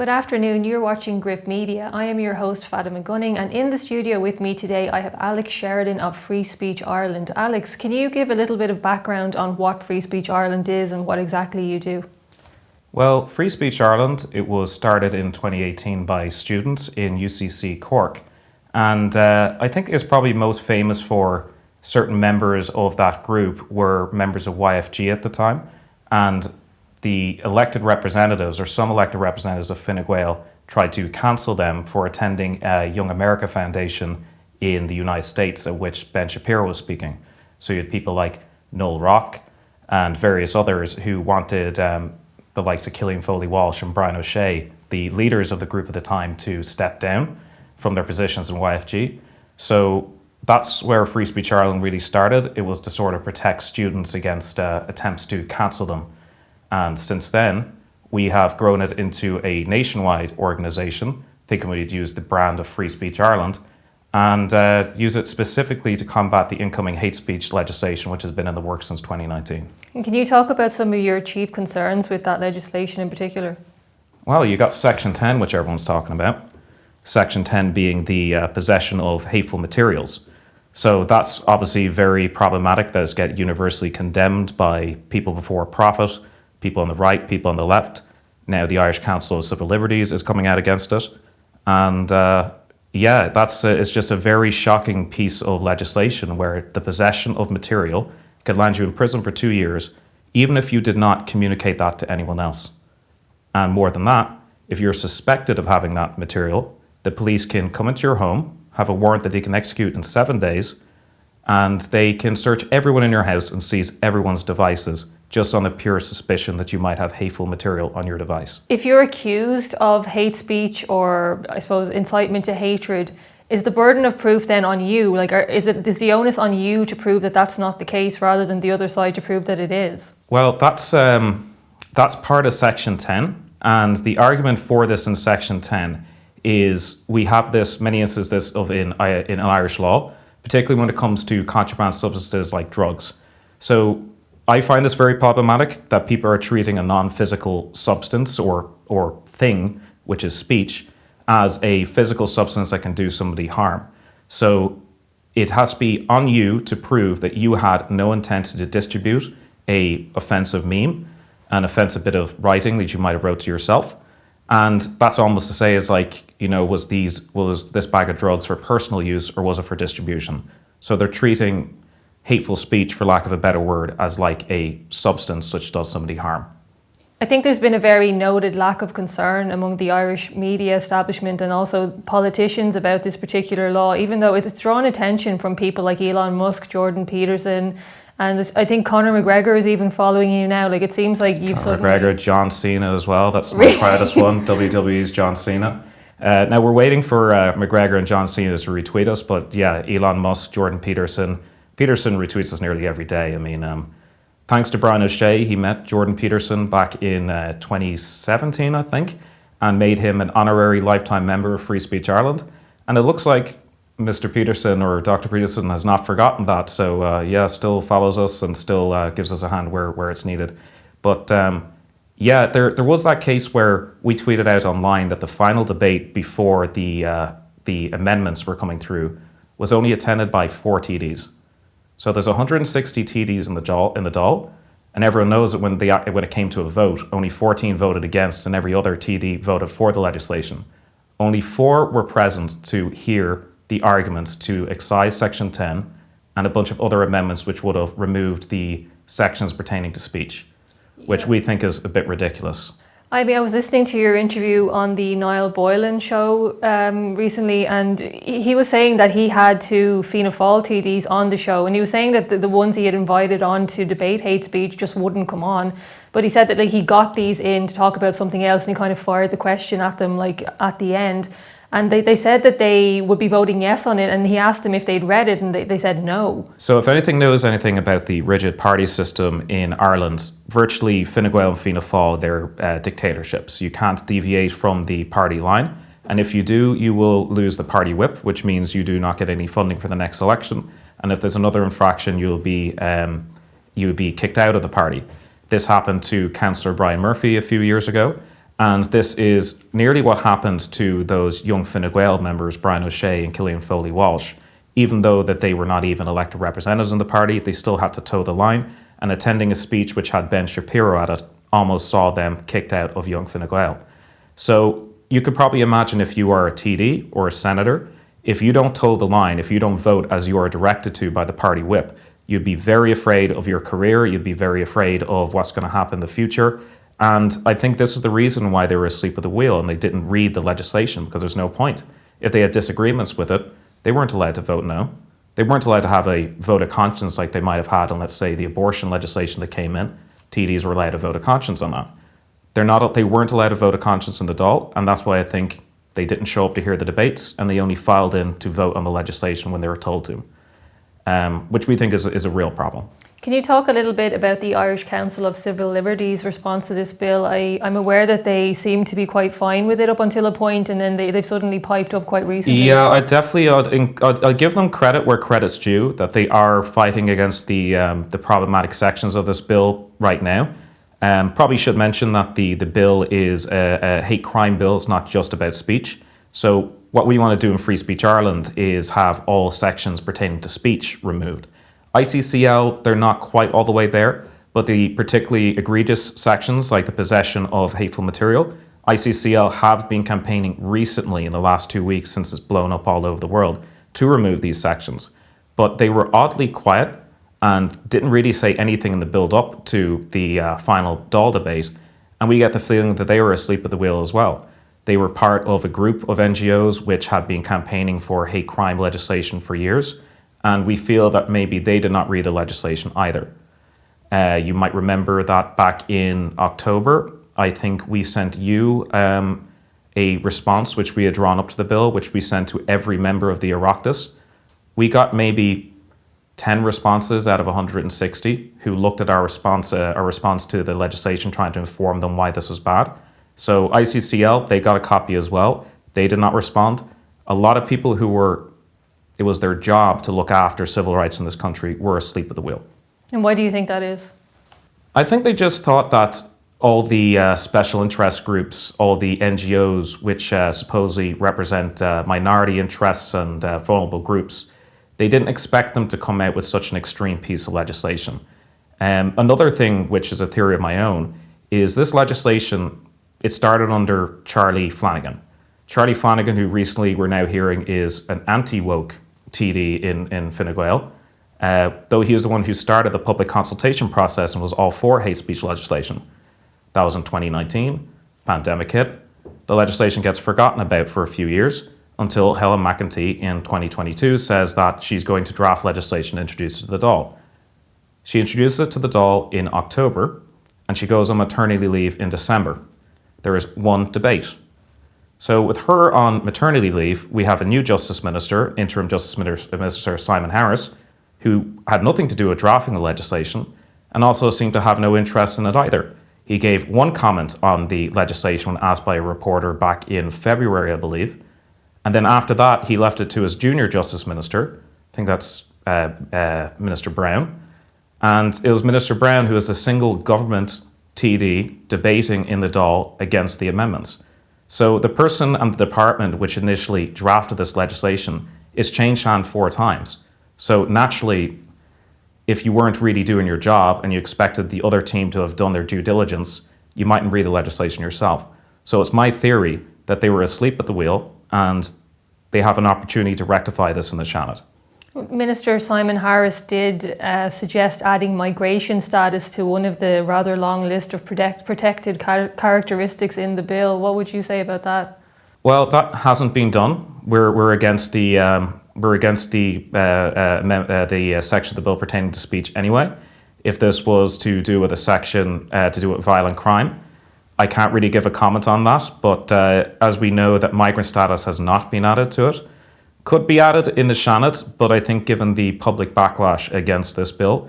Good afternoon, you're watching Gript Media. I am your host Fatima Gunning, and in the studio with me today I have Alex Sheridan of Free Speech Ireland. Alex, can you give a little bit of background on what Free Speech Ireland is and what exactly you do? Well, Free Speech Ireland, it was started in 2018 by students in UCC Cork, and I think it's probably most famous for certain members of that group were members of YFG at the time, and the elected representatives, or some elected representatives of Fine Gael, tried to cancel them for attending a Young America Foundation in the United States, at which Ben Shapiro was speaking. So you had people like Noel Rock and various others who wanted the likes of Cillian Foley Walsh and Brian O'Shea, the leaders of the group at the time, to step down from their positions in YFG. So that's where Free Speech Ireland really started. It was to sort of protect students against attempts to cancel them. And since then, we have grown it into a nationwide organisation, thinking we'd use the brand of Free Speech Ireland and use it specifically to combat the incoming hate speech legislation, which has been in the works since 2019. And can you talk about some of your chief concerns with that legislation in particular? Well, you got Section 10, which everyone's talking about. Section 10 being the possession of hateful materials. So that's obviously very problematic. That is get universally condemned by people before profit, people on the right, people on the left. Now the Irish Council of Civil Liberties is coming out against it. And it's just a very shocking piece of legislation where the possession of material could land you in prison for 2 years, even if you did not communicate that to anyone else. And more than that, if you're suspected of having that material, the police can come into your home, have a warrant that they can execute in 7 days, and they can search everyone in your house and seize everyone's devices just on the pure suspicion that you might have hateful material on your device. If you're accused of hate speech or, I suppose, incitement to hatred, is the burden of proof then on you? Is the onus on you to prove that that's not the case rather than the other side to prove that it is? Well, that's part of Section 10, and the argument for this in Section 10 is we have many instances of in Irish law, particularly when it comes to contraband substances like drugs. So I find this very problematic that people are treating a non-physical substance or thing, which is speech, as a physical substance that can do somebody harm. So it has to be on you to prove that you had no intent to distribute a offensive meme, an offensive bit of writing that you might have wrote to yourself. And that's almost to say was this bag of drugs for personal use or was it for distribution? So they're treating hateful speech, for lack of a better word, as like a substance which does somebody harm. I think there's been a very noted lack of concern among the Irish media establishment and also politicians about this particular law, even though it's drawn attention from people like Elon Musk, Jordan Peterson, and I think Conor McGregor is even following you now. It seems like you've Conor McGregor, John Cena as well. That's the proudest one. WWE's John Cena. Now we're waiting for McGregor and John Cena to retweet us, but yeah, Elon Musk, Jordan Peterson. Peterson retweets us nearly every day. I mean, thanks to Brian O'Shea, he met Jordan Peterson back in 2017, I think, and made him an honorary lifetime member of Free Speech Ireland. And it looks like Mr. Peterson or Dr. Peterson has not forgotten that. So still follows us and still gives us a hand where it's needed. But there was that case where we tweeted out online that the final debate before the amendments were coming through was only attended by 4 TDs. So there's 160 TDs in the Dáil, and everyone knows that when it came to a vote, only 14 voted against and every other TD voted for the legislation. Only 4 were present to hear the arguments to excise Section 10 and a bunch of other amendments which would have removed the sections pertaining to speech, which we think is a bit ridiculous. I was listening to your interview on the Niall Boylan show recently, and he was saying that he had 2 Fianna Fáil TDs on the show, and he was saying that the ones he had invited on to debate hate speech just wouldn't come on. But he said that he got these in to talk about something else, and he kind of fired the question at them at the end. And they said that they would be voting yes on it, and he asked them if they'd read it, and they said no. So if anything knows anything about the rigid party system in Ireland, virtually Fine Gael and Fianna Fáil, they're dictatorships. You can't deviate from the party line, and if you do, you will lose the party whip, which means you do not get any funding for the next election. And if there's another infraction, you would be kicked out of the party. This happened to Councillor Brian Murphy a few years ago, And this is nearly what happened to those young Fine Gael members, Brian O'Shea and Cillian Foley Walsh. Even though that they were not even elected representatives in the party, they still had to toe the line, and attending a speech which had Ben Shapiro at it almost saw them kicked out of young Fine Gael. So you could probably imagine if you are a TD or a senator, if you don't toe the line, if you don't vote as you are directed to by the party whip, you'd be very afraid of your career, you'd be very afraid of what's going to happen in the future. And I think this is the reason why they were asleep at the wheel and they didn't read the legislation, because there's no point. If they had disagreements with it, they weren't allowed to vote no. They weren't allowed to have a vote of conscience like they might have had on, let's say, the abortion legislation that came in. TDs were allowed to vote of conscience on that. They weren't allowed to vote of conscience in the Dáil, and that's why I think they didn't show up to hear the debates, and they only filed in to vote on the legislation when they were told to, which we think is a real problem. Can you talk a little bit about the Irish Council of Civil Liberties' response to this bill? I'm aware that they seem to be quite fine with it up until a point, and then they've suddenly piped up quite recently. Yeah, I'd give them credit where credit's due, that they are fighting against the problematic sections of this bill right now. Probably should mention that the bill is a hate crime bill. It's not just about speech. So what we want to do in Free Speech Ireland is have all sections pertaining to speech removed. ICCL, they're not quite all the way there, but the particularly egregious sections like the possession of hateful material, ICCL have been campaigning recently in the last 2 weeks since it's blown up all over the world to remove these sections. But they were oddly quiet and didn't really say anything in the build-up to the final Dáil debate, and we get the feeling that they were asleep at the wheel as well. They were part of a group of NGOs which had been campaigning for hate crime legislation for years, and we feel that maybe they did not read the legislation either. You might remember that back in October, I think we sent you a response which we had drawn up to the bill, which we sent to every member of the Oireachtas. We got maybe 10 responses out of 160 who looked at our response to the legislation, trying to inform them why this was bad. So ICCL, they got a copy as well. They did not respond. A lot of people it was their job to look after civil rights in this country were asleep at the wheel. And why do you think that is? I think they just thought that all the special interest groups, all the NGOs which supposedly represent minority interests and vulnerable groups, they didn't expect them to come out with such an extreme piece of legislation. Another thing, which is a theory of my own, is this legislation, it started under Charlie Flanagan. Charlie Flanagan, who recently we're now hearing is an anti-woke TD in Fine Gael, though he was the one who started the public consultation process and was all for hate speech legislation. That was in 2019, pandemic hit. The legislation gets forgotten about for a few years until Helen McEntee in 2022 says that she's going to draft legislation to introduce it to the Dáil. She introduces it to the Dáil in October, and she goes on maternity leave in December. There is one debate. So with her on maternity leave, we have a new Justice Minister, Interim Justice Minister Simon Harris, who had nothing to do with drafting the legislation and also seemed to have no interest in it either. He gave one comment on the legislation when asked by a reporter back in February, I believe. And then after that, he left it to his junior Justice Minister. I think that's Minister Brown. And it was Minister Brown who was a single government TD debating in the Dáil against the amendments. So the person and the department which initially drafted this legislation is changed hand 4 times. So naturally, if you weren't really doing your job and you expected the other team to have done their due diligence, you mightn't read the legislation yourself. So it's my theory that they were asleep at the wheel and they have an opportunity to rectify this in the Seanad. Minister Simon Harris did suggest adding migration status to one of the rather long list of protected characteristics in the bill. What would you say about that? Well, that hasn't been done. We're against the section of the bill pertaining to speech anyway. If this was to do with a section to do with violent crime, I can't really give a comment on that. But as we know, that migrant status has not been added to it. Could be added in the Seanad, but I think given the public backlash against this bill,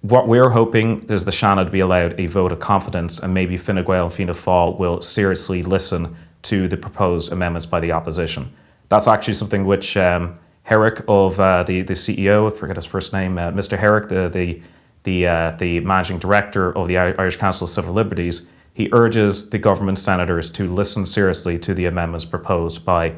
what we're hoping is the Seanad be allowed a vote of confidence, and maybe Fine Gael and Fianna Fáil will seriously listen to the proposed amendments by the opposition. That's actually something which Herrick of the CEO, I forget his first name, Mr. Herrick, the managing director of the Irish Council of Civil Liberties, he urges the government senators to listen seriously to the amendments proposed by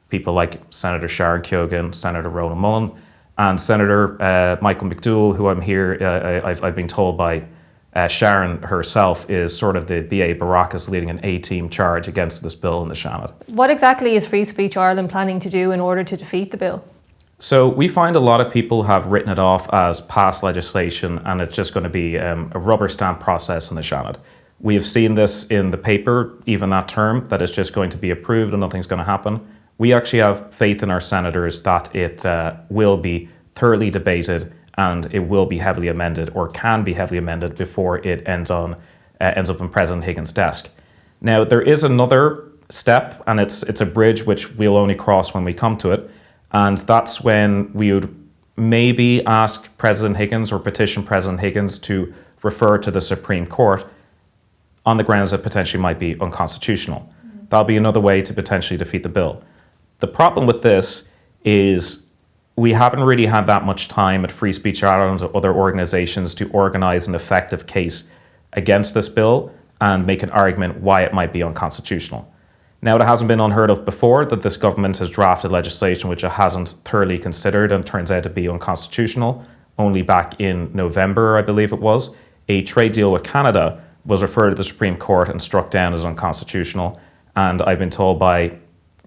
people like Senator Sharon Keoghan, Senator Rona Mullen, and Senator Michael McDowell, who I've been told by Sharon herself is sort of the BA Baracus leading an A-team charge against this bill in the Seanad. What exactly is Free Speech Ireland planning to do in order to defeat the bill? So we find a lot of people have written it off as past legislation and it's just going to be a rubber stamp process in the Seanad. We have seen this in the paper, even that term, that it's just going to be approved and nothing's going to happen. We actually have faith in our senators that it will be thoroughly debated and it will be heavily amended or can be heavily amended before it ends up on President Higgins' desk. Now, there is another step, and it's a bridge which we'll only cross when we come to it, and that's when we would maybe ask President Higgins or petition President Higgins to refer to the Supreme Court on the grounds that potentially might be unconstitutional. That'll be another way to potentially defeat the bill. The problem with this is we haven't really had that much time at Free Speech Ireland or other organisations to organise an effective case against this bill and make an argument why it might be unconstitutional. Now, it hasn't been unheard of before that this government has drafted legislation which it hasn't thoroughly considered and turns out to be unconstitutional. Only back in November, I believe it was, a trade deal with Canada was referred to the Supreme Court and struck down as unconstitutional. And I've been told by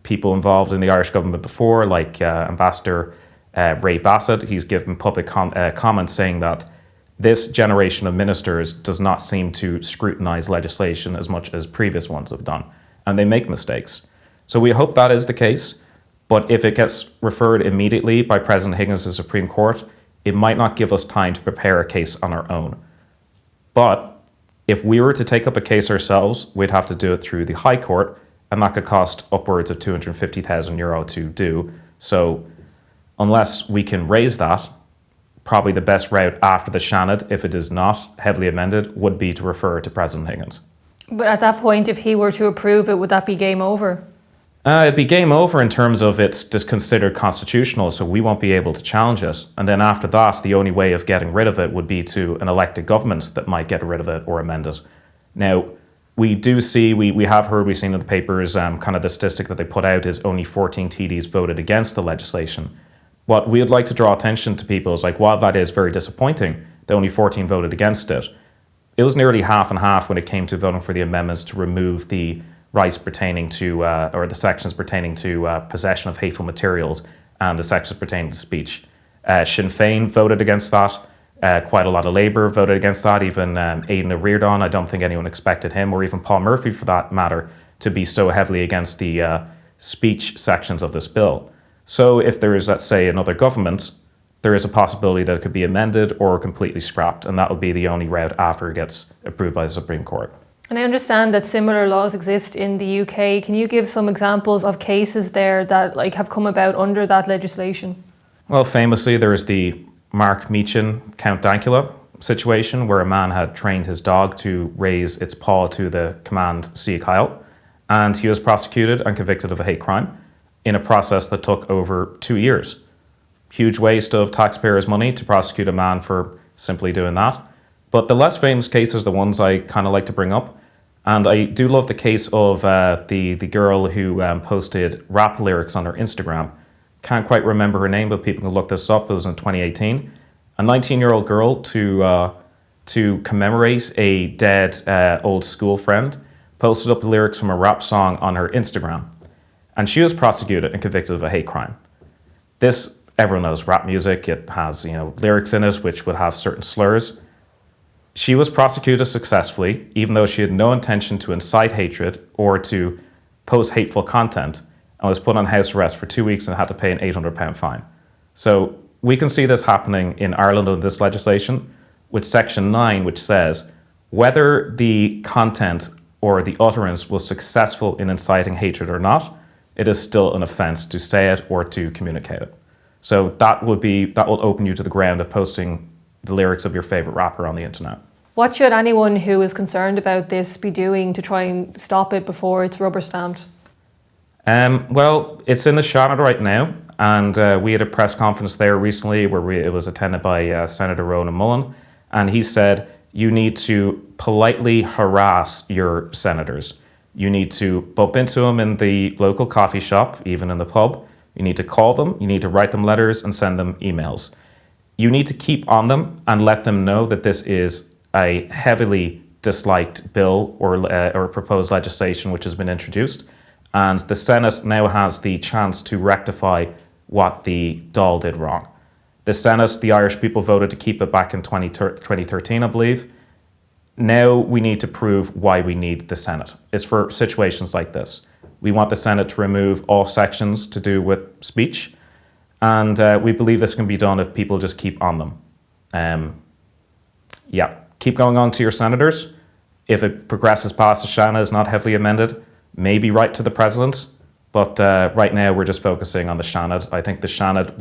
people involved in the Irish government before, like Ambassador Ray Bassett, he's given public comments saying that this generation of ministers does not seem to scrutinise legislation as much as previous ones have done, and they make mistakes. So we hope that is the case, but if it gets referred immediately by President Higgins to the Supreme Court, it might not give us time to prepare a case on our own. But if we were to take up a case ourselves, we'd have to do it through the High Court, and that could cost upwards of €250,000 to do. So unless we can raise that, probably the best route after the Seanad, if it is not heavily amended, would be to refer to President Higgins. But at that point, if he were to approve it, would that be game over? It'd be game over in terms of it's just considered constitutional, so we won't be able to challenge it. And then after that, the only way of getting rid of it would be to an elected government that might get rid of it or amend it. Now, we do see, we have heard, we've seen in the papers, kind of the statistic that they put out is only 14 TDs voted against the legislation. What we would like to draw attention to people is, like, while that is very disappointing, that only 14 voted against it, it was nearly half and half when it came to voting for the amendments to remove the rights pertaining to, or the sections pertaining to possession of hateful materials and the sections pertaining to speech. Sinn Féin voted against that. Quite a lot of Labour voted against that. Even Aidan O'Riordan, I don't think anyone expected him, or even Paul Murphy for that matter, to be so heavily against the speech sections of this bill. So if there is, let's say, another government, there is a possibility that it could be amended or completely scrapped, and that will be the only route after it gets approved by the Supreme Court. And I understand that similar laws exist in the UK. Can you give some examples of cases there that have come about under that legislation? Well, famously, there is the Mark Meechan, Count Dankula situation where a man had trained his dog to raise its paw to the command "Sieg Heil," and he was prosecuted and convicted of a hate crime in a process that took over 2 years. Huge waste of taxpayers' money to prosecute a man for simply doing that. But the less famous cases are the ones I kind of like to bring up. And I do love the case of the girl who posted rap lyrics on her Instagram. Can't quite remember her name, but people can look this up. It was in 2018. A 19-year-old girl to commemorate a dead old school friend posted up the lyrics from a rap song on her Instagram. And she was prosecuted and convicted of a hate crime. This, everyone knows rap music, it has lyrics in it which would have certain slurs. She was prosecuted successfully, even though she had no intention to incite hatred or to post hateful content, and was put on house arrest for 2 weeks and had to pay an £800 fine. So we can see this happening in Ireland under this legislation, with Section 9, which says whether the content or the utterance was successful in inciting hatred or not, it is still an offence to say it or to communicate it. So that will open you to the ground of posting the lyrics of your favourite rapper on the internet. What should anyone who is concerned about this be doing to try and stop it before it's rubber stamped? Well, it's in the Seanad right now, and we had a press conference there recently where it was attended by Senator Rona Mullen, and he said you need to politely harass your senators. You need to bump into them in the local coffee shop, even in the pub. You need to call them, you need to write them letters and send them emails. You need to keep on them and let them know that this is a heavily disliked bill or proposed legislation which has been introduced. And the Senate now has the chance to rectify what the Dáil did wrong. The Senate, the Irish people voted to keep it back in 2013, I believe. Now we need to prove why we need the Senate. It's for situations like this. We want the Senate to remove all sections to do with speech, and we believe this can be done if people just keep on them. Keep going on to your senators. If it progresses past the Seanad is not heavily amended, maybe write to the President, but right now we're just focusing on the Seanad. I think the Seanad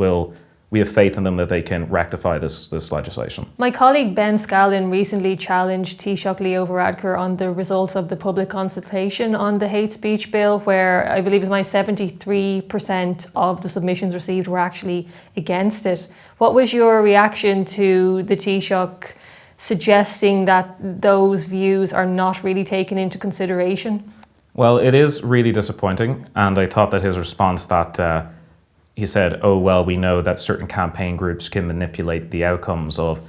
we have faith in them that they can rectify this legislation. My colleague Ben Scallon recently challenged Taoiseach Leo Varadkar on the results of the public consultation on the hate speech bill, where I believe 73% of the submissions received were actually against it. What was your reaction to the Taoiseach suggesting that those views are not really taken into consideration? Well, it is really disappointing, and I thought that his response that he said, oh, well, we know that certain campaign groups can manipulate the outcomes of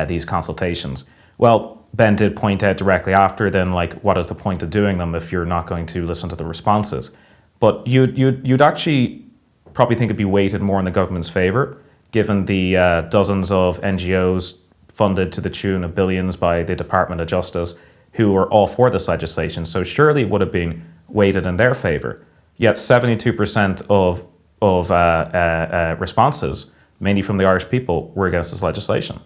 these consultations. Well, Ben did point out directly after, then, like, what is the point of doing them if you're not going to listen to the responses? But you'd actually probably think it'd be weighted more in the government's favour, given the dozens of NGOs funded to the tune of billions by the Department of Justice who were all for this legislation. So surely it would have been weighted in their favour. Yet 72% of responses, mainly from the Irish people, were against this legislation.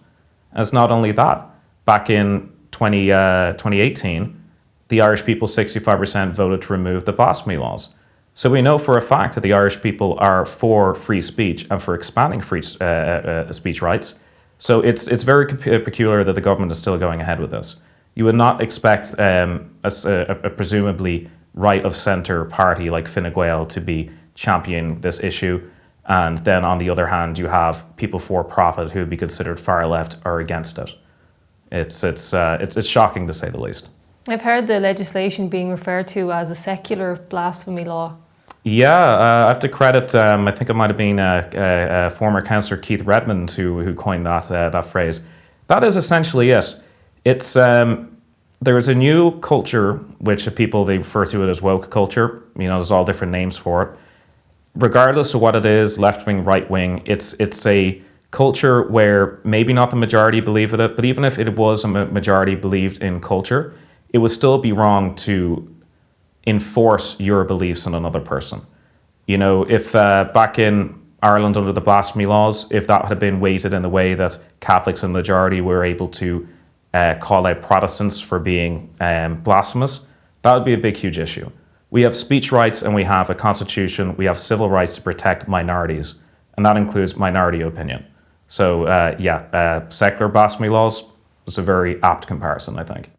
And it's not only that. Back in 2018, the Irish people, 65% voted to remove the blasphemy laws. So we know for a fact that the Irish people are for free speech and for expanding free speech rights. So it's very peculiar that the government is still going ahead with this. You would not expect a presumably right-of-centre party like Fine Gael to be championing this issue, and then on the other hand you have people for profit who would be considered far left are against it. It's shocking to say the least. I've heard the legislation being referred to as a secular blasphemy law. Yeah, I have to credit, I think it might have been former councillor Keith Redmond who coined that phrase. That is essentially it. It's there's a new culture which people, they refer to it as woke culture. You know, there's all different names for it. Regardless of what it is, left wing, right wing, it's a culture where maybe not the majority believe in it, but even if it was a majority believed in culture, it would still be wrong to enforce your beliefs on another person. You know, if back in Ireland under the blasphemy laws, if that had been weighted in the way that Catholics in the majority were able to call out Protestants for being blasphemous, that would be a big, huge issue. We have speech rights and we have a constitution, we have civil rights to protect minorities, and that includes minority opinion. So secular blasphemy laws is a very apt comparison, I think.